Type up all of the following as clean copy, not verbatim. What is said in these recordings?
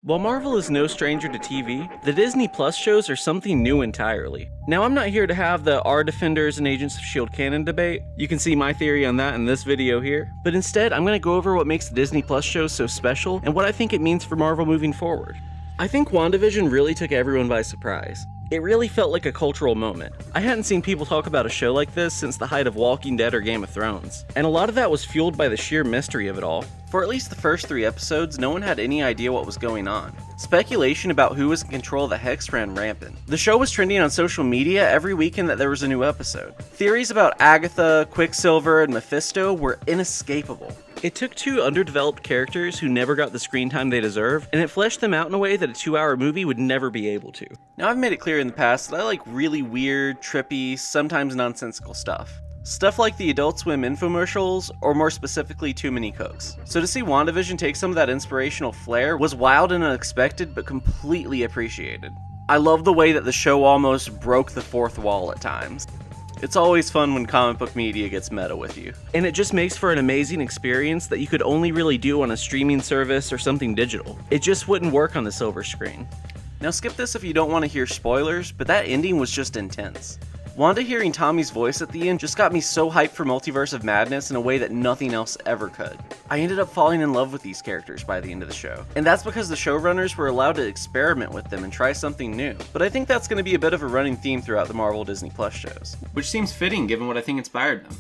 While Marvel is no stranger to TV, the Disney Plus shows are something new entirely. Now, I'm not here to have the Are Defenders and Agents of S.H.I.E.L.D. canon debate. You can see my theory on that in this video here. But instead, I'm going to go over what makes the Disney Plus shows so special and what I think it means for Marvel moving forward. I think WandaVision really took everyone by surprise. It really felt like a cultural moment. I hadn't seen people talk about a show like this since the height of Walking Dead or Game of Thrones, and a lot of that was fueled by the sheer mystery of it all. For at least the first 3 episodes, no one had any idea what was going on. Speculation about who was in control of the Hex ran rampant. The show was trending on social media every weekend that there was a new episode. Theories about Agatha, Quicksilver, and Mephisto were inescapable. It took 2 underdeveloped characters who never got the screen time they deserve, and it fleshed them out in a way that a 2-hour movie would never be able to. Now, I've made it clear in the past that I like really weird, trippy, sometimes nonsensical stuff. Stuff like the Adult Swim infomercials, or more specifically, Too Many Cooks. So to see WandaVision take some of that inspirational flair was wild and unexpected, but completely appreciated. I love the way that the show almost broke the 4th wall at times. It's always fun when comic book media gets meta with you. And it just makes for an amazing experience that you could only really do on a streaming service or something digital. It just wouldn't work on the silver screen. Now skip this if you don't want to hear spoilers, but that ending was just intense. Wanda hearing Tommy's voice at the end just got me so hyped for Multiverse of Madness in a way that nothing else ever could. I ended up falling in love with these characters by the end of the show, and that's because the showrunners were allowed to experiment with them and try something new. But I think that's going to be a bit of a running theme throughout the Marvel Disney Plus shows, which seems fitting given what I think inspired them.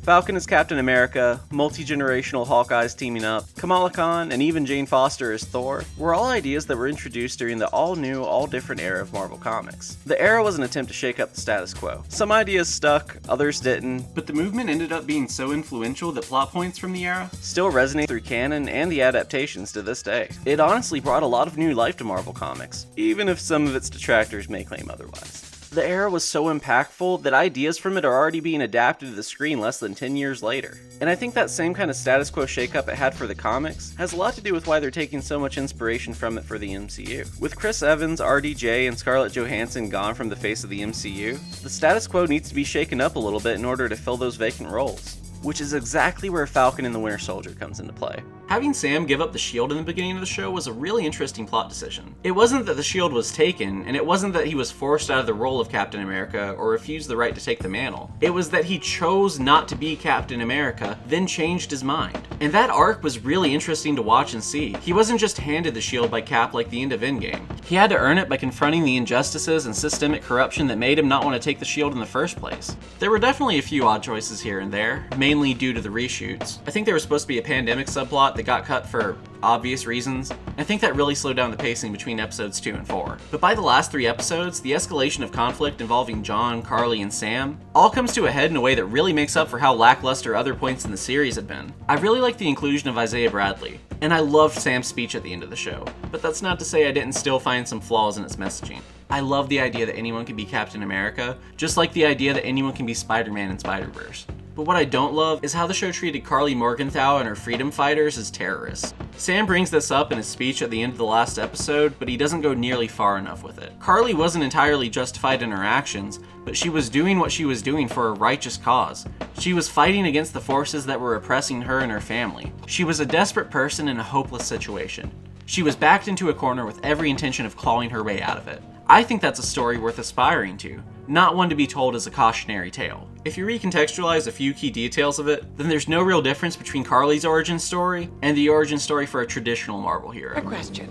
Falcon as Captain America, multi-generational Hawkeyes teaming up, Kamala Khan, and even Jane Foster as Thor were all ideas that were introduced during the all-new, all-different era of Marvel Comics. The era was an attempt to shake up the status quo. Some ideas stuck, others didn't, but the movement ended up being so influential that plot points from the era still resonate through canon and the adaptations to this day. It honestly brought a lot of new life to Marvel Comics, even if some of its detractors may claim otherwise. The era was so impactful that ideas from it are already being adapted to the screen less than 10 years later. And I think that same kind of status quo shakeup it had for the comics has a lot to do with why they're taking so much inspiration from it for the MCU. With Chris Evans, RDJ, and Scarlett Johansson gone from the face of the MCU, the status quo needs to be shaken up a little bit in order to fill those vacant roles. Which is exactly where Falcon and the Winter Soldier comes into play. Having Sam give up the shield in the beginning of the show was a really interesting plot decision. It wasn't that the shield was taken, and it wasn't that he was forced out of the role of Captain America or refused the right to take the mantle. It was that he chose not to be Captain America, then changed his mind. And that arc was really interesting to watch and see. He wasn't just handed the shield by Cap like the end of Endgame. He had to earn it by confronting the injustices and systemic corruption that made him not want to take the shield in the first place. There were definitely a few odd choices here and there, mainly due to the reshoots. I think there was supposed to be a pandemic subplot that got cut for obvious reasons. I think that really slowed down the pacing between episodes 2 and 4. But by the last 3 episodes, the escalation of conflict involving John, Carly, and Sam all comes to a head in a way that really makes up for how lackluster other points in the series had been. I really liked the inclusion of Isaiah Bradley, and I loved Sam's speech at the end of the show. But that's not to say I didn't still find some flaws in its messaging. I love the idea that anyone can be Captain America, just like the idea that anyone can be Spider-Man in Spider-Verse. But what I don't love is how the show treated Carly Morgenthau and her freedom fighters as terrorists. Sam brings this up in his speech at the end of the last episode, but he doesn't go nearly far enough with it. Carly wasn't entirely justified in her actions, but she was doing what she was doing for a righteous cause. She was fighting against the forces that were oppressing her and her family. She was a desperate person in a hopeless situation. She was backed into a corner with every intention of clawing her way out of it. I think that's a story worth aspiring to, not one to be told as a cautionary tale. If you recontextualize a few key details of it, then there's no real difference between Carly's origin story and the origin story for a traditional Marvel hero. A question.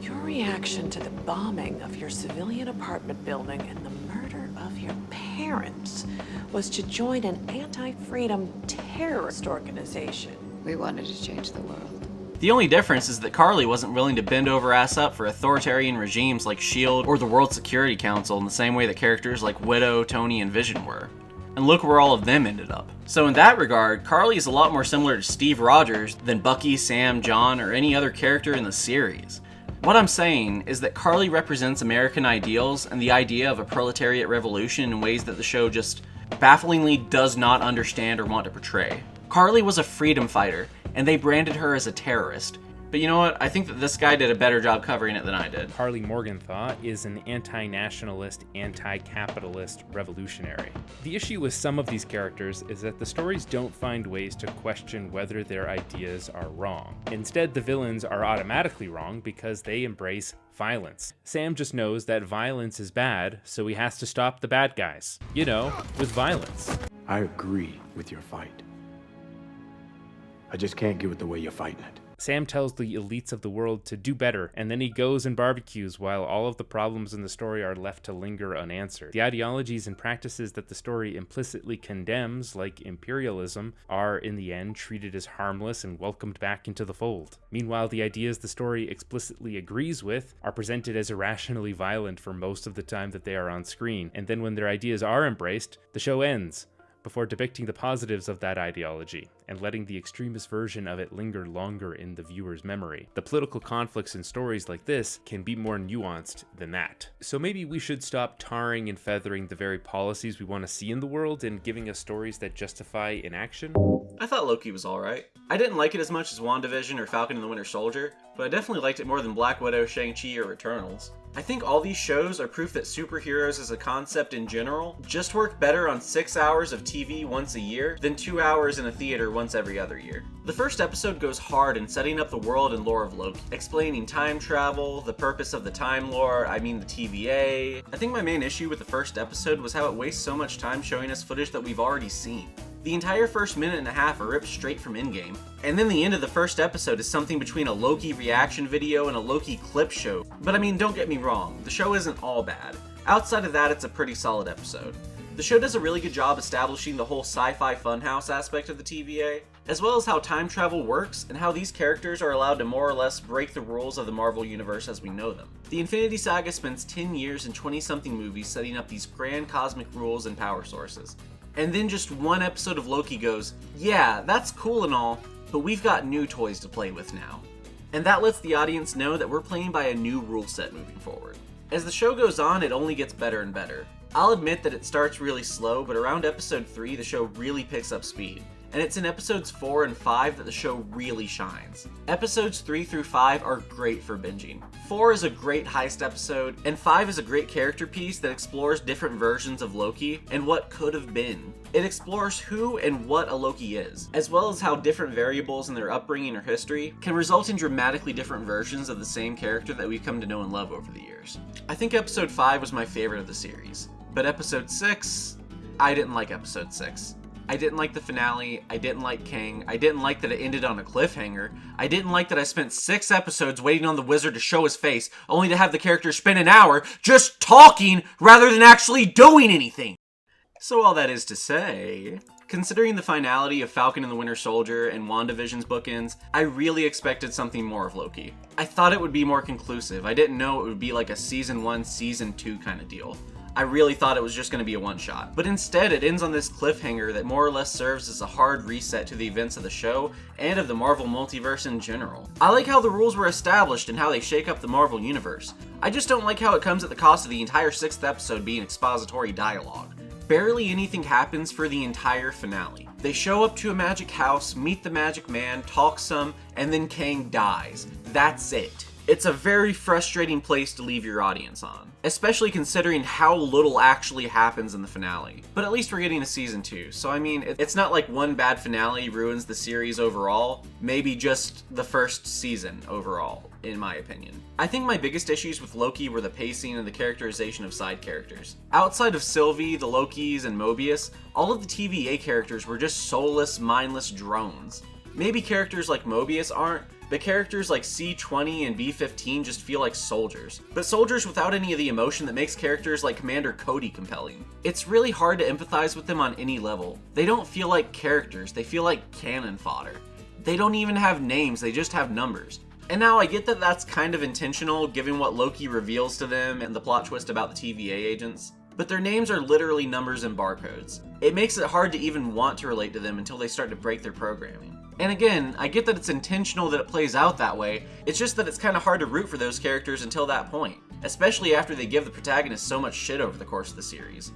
Your reaction to the bombing of your civilian apartment building and the murder of your parents was to join an anti-freedom terrorist organization. We wanted to change the world. The only difference is that Carly wasn't willing to bend over ass up for authoritarian regimes like S.H.I.E.L.D. or the World Security Council in the same way that characters like Widow, Tony, and Vision were. And look where all of them ended up. So in that regard, Carly is a lot more similar to Steve Rogers than Bucky, Sam, John, or any other character in the series. What I'm saying is that Carly represents American ideals and the idea of a proletariat revolution in ways that the show just bafflingly does not understand or want to portray. Carly was a freedom fighter, and they branded her as a terrorist. But you know what? I think that this guy did a better job covering it than I did. Harley Morgenthau is an anti-nationalist, anti-capitalist revolutionary. The issue with some of these characters is that the stories don't find ways to question whether their ideas are wrong. Instead, the villains are automatically wrong because they embrace violence. Sam just knows that violence is bad, so he has to stop the bad guys. You know, with violence. I agree with your fight. I just can't get with the way you're fighting it. Sam tells the elites of the world to do better, and then he goes and barbecues while all of the problems in the story are left to linger unanswered. The ideologies and practices that the story implicitly condemns, like imperialism, are in the end treated as harmless and welcomed back into the fold. Meanwhile, the ideas the story explicitly agrees with are presented as irrationally violent for most of the time that they are on screen, and then when their ideas are embraced, the show ends, before depicting the positives of that ideology and letting the extremist version of it linger longer in the viewer's memory. The political conflicts in stories like this can be more nuanced than that. So maybe we should stop tarring and feathering the very policies we want to see in the world and giving us stories that justify inaction. I thought Loki was alright. I didn't like it as much as WandaVision or Falcon and the Winter Soldier, but I definitely liked it more than Black Widow, Shang-Chi, or Eternals. I think all these shows are proof that superheroes as a concept in general just work better on 6 hours of TV once a year than 2 hours in a theater once every other year. The first episode goes hard in setting up the world and lore of Loki, explaining time travel, the purpose of the time lore, the TVA. I think my main issue with the first episode was how it wastes so much time showing us footage that we've already seen. The entire first minute and a half are ripped straight from Endgame, and then the end of the first episode is something between a Loki reaction video and a Loki clip show. But don't get me wrong, the show isn't all bad. Outside of that, it's a pretty solid episode. The show does a really good job establishing the whole sci-fi funhouse aspect of the TVA, as well as how time travel works and how these characters are allowed to more or less break the rules of the Marvel Universe as we know them. The Infinity Saga spends 10 years and 20-something movies setting up these grand cosmic rules and power sources. And then just one episode of Loki goes, yeah, that's cool and all, but we've got new toys to play with now. And that lets the audience know that we're playing by a new rule set moving forward. As the show goes on, it only gets better and better. I'll admit that it starts really slow, but around episode 3, the show really picks up speed. And it's in episodes 4 and 5 that the show really shines. Episodes 3 through 5 are great for binging. 4 is a great heist episode, and 5 is a great character piece that explores different versions of Loki and what could have been. It explores who and what a Loki is, as well as how different variables in their upbringing or history can result in dramatically different versions of the same character that we've come to know and love over the years. I think episode 5 was my favorite of the series, but episode 6, I didn't like episode 6. I didn't like the finale, I didn't like Kang, I didn't like that it ended on a cliffhanger, I didn't like that I spent 6 episodes waiting on the wizard to show his face, only to have the character spend an hour just talking rather than actually doing anything. So all that is to say, considering the finality of Falcon and the Winter Soldier and WandaVision's bookends, I really expected something more of Loki. I thought it would be more conclusive. I didn't know it would be like a season 1, season 2 kind of deal. I really thought it was just going to be a one-shot. But instead, it ends on this cliffhanger that more or less serves as a hard reset to the events of the show and of the Marvel multiverse in general. I like how the rules were established and how they shake up the Marvel universe. I just don't like how it comes at the cost of the entire 6th episode being expository dialogue. Barely anything happens for the entire finale. They show up to a magic house, meet the magic man, talk some, and then Kang dies. That's it. It's a very frustrating place to leave your audience on, especially considering how little actually happens in the finale. But at least we're getting a season 2, so it's not like one bad finale ruins the series overall, maybe just the first season overall, in my opinion. I think my biggest issues with Loki were the pacing and the characterization of side characters. Outside of Sylvie, the Lokis, and Mobius, all of the TVA characters were just soulless, mindless drones. Maybe characters like Mobius aren't, but characters like C-20 and B-15 just feel like soldiers. But soldiers without any of the emotion that makes characters like Commander Cody compelling. It's really hard to empathize with them on any level. They don't feel like characters, they feel like cannon fodder. They don't even have names, they just have numbers. And now I get that that's kind of intentional given what Loki reveals to them and the plot twist about the TVA agents. But their names are literally numbers and barcodes. It makes it hard to even want to relate to them until they start to break their programming. And again, I get that it's intentional that it plays out that way, it's just that it's kind of hard to root for those characters until that point, especially after they give the protagonist so much shit over the course of the series.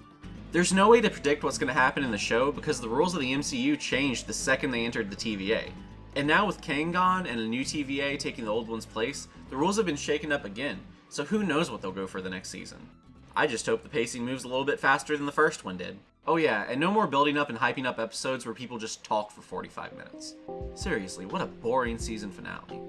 There's no way to predict what's going to happen in the show because the rules of the MCU changed the second they entered the TVA. And now with Kang gone and a new TVA taking the old one's place, the rules have been shaken up again, so who knows what they'll go for the next season. I just hope the pacing moves a little bit faster than the first one did. Oh yeah, and no more building up and hyping up episodes where people just talk for 45 minutes. Seriously, what a boring season finale.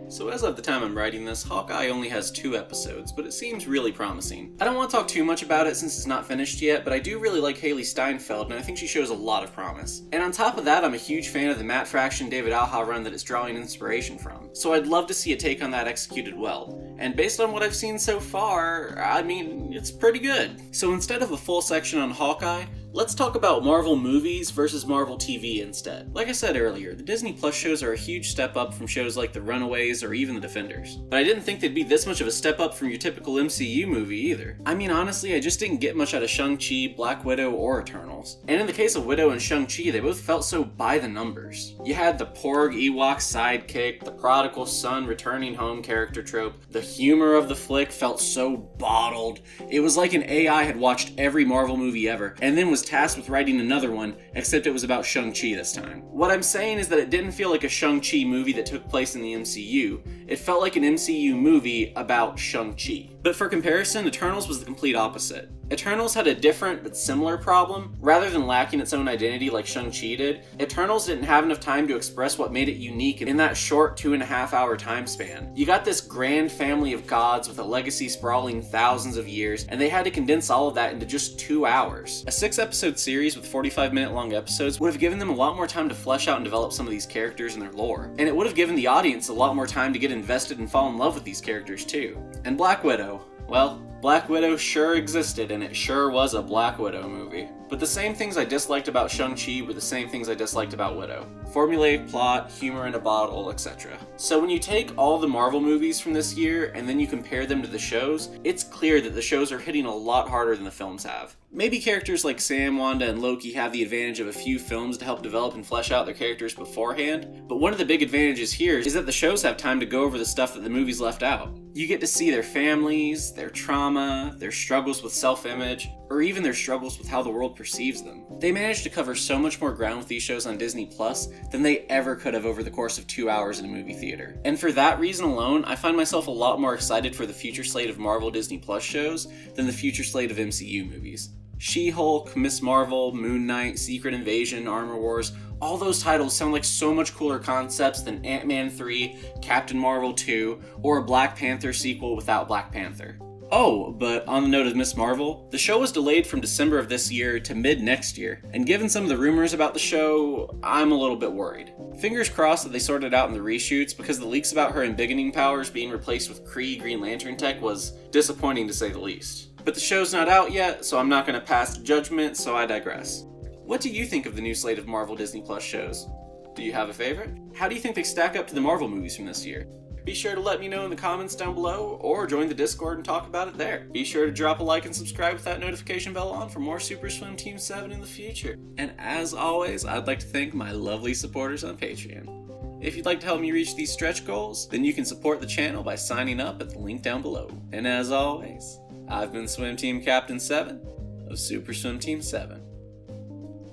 So as of the time I'm writing this, Hawkeye only has 2 episodes, but it seems really promising. I don't want to talk too much about it since it's not finished yet, but I do really like Haley Steinfeld, and I think she shows a lot of promise. And on top of that, I'm a huge fan of the Matt Fraction David Aja run that it's drawing inspiration from, so I'd love to see a take on that executed well. And based on what I've seen so far, I mean, it's pretty good. So instead of a full section on Hawkeye, let's talk about Marvel movies versus Marvel TV instead. Like I said earlier, the Disney Plus shows are a huge step up from shows like The Runaways or even The Defenders. But I didn't think they'd be this much of a step up from your typical MCU movie either. I mean, honestly, I just didn't get much out of Shang-Chi, Black Widow, or Eternals. And in the case of Widow and Shang-Chi, they both felt so by the numbers. You had the Porg Ewok sidekick, the prodigal son returning home character trope. The humor of the flick felt so bottled. It was like an AI had watched every Marvel movie ever, and then was tasked with writing another one, except it was about Shang-Chi this time. What I'm saying is that it didn't feel like a Shang-Chi movie that took place in the MCU. It felt like an MCU movie about Shang-Chi. But for comparison, Eternals was the complete opposite. Eternals had a different but similar problem. Rather than lacking its own identity like Shang-Chi did, Eternals didn't have enough time to express what made it unique in that short 2.5-hour time span. You got this grand family of gods with a legacy sprawling thousands of years, and they had to condense all of that into just 2 hours. A 6-episode series with 45-minute long episodes would have given them a lot more time to flesh out and develop some of these characters and their lore. And it would have given the audience a lot more time to get invested and fall in love with these characters too. And Black Widow, well, Black Widow sure existed, and it sure was a Black Widow movie. But the same things I disliked about Shang-Chi were the same things I disliked about Widow. Formulaic plot, humor in a bottle, etc. So when you take all the Marvel movies from this year and then you compare them to the shows, it's clear that the shows are hitting a lot harder than the films have. Maybe characters like Sam, Wanda, and Loki have the advantage of a few films to help develop and flesh out their characters beforehand, but one of the big advantages here is that the shows have time to go over the stuff that the movies left out. You get to see their families, their trauma, their struggles with self-image, or even their struggles with how the world perceives them. They managed to cover so much more ground with these shows on Disney Plus than they ever could have over the course of 2 hours in a movie theater. And for that reason alone, I find myself a lot more excited for the future slate of Marvel Disney Plus shows than the future slate of MCU movies. She-Hulk, Ms. Marvel, Moon Knight, Secret Invasion, Armor Wars, all those titles sound like so much cooler concepts than Ant-Man 3, Captain Marvel 2, or a Black Panther sequel without Black Panther. Oh, but on the note of Ms. Marvel, the show was delayed from December of this year to mid-next year, and given some of the rumors about the show, I'm a little bit worried. Fingers crossed that they sort it out in the reshoots, because the leaks about her embiggening powers being replaced with Kree Green Lantern tech was disappointing to say the least. But the show's not out yet, so I'm not going to pass judgment, so I digress. What do you think of the new slate of Marvel Disney Plus shows? Do you have a favorite? How do you think they stack up to the Marvel movies from this year? Be sure to let me know in the comments down below, or join the Discord and talk about it there. Be sure to drop a like and subscribe with that notification bell on for more Super Swim Team 7 in the future. And as always, I'd like to thank my lovely supporters on Patreon. If you'd like to help me reach these stretch goals, then you can support the channel by signing up at the link down below. And as always, I've been Swim Team Captain 7 of Super Swim Team 7,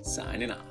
signing off.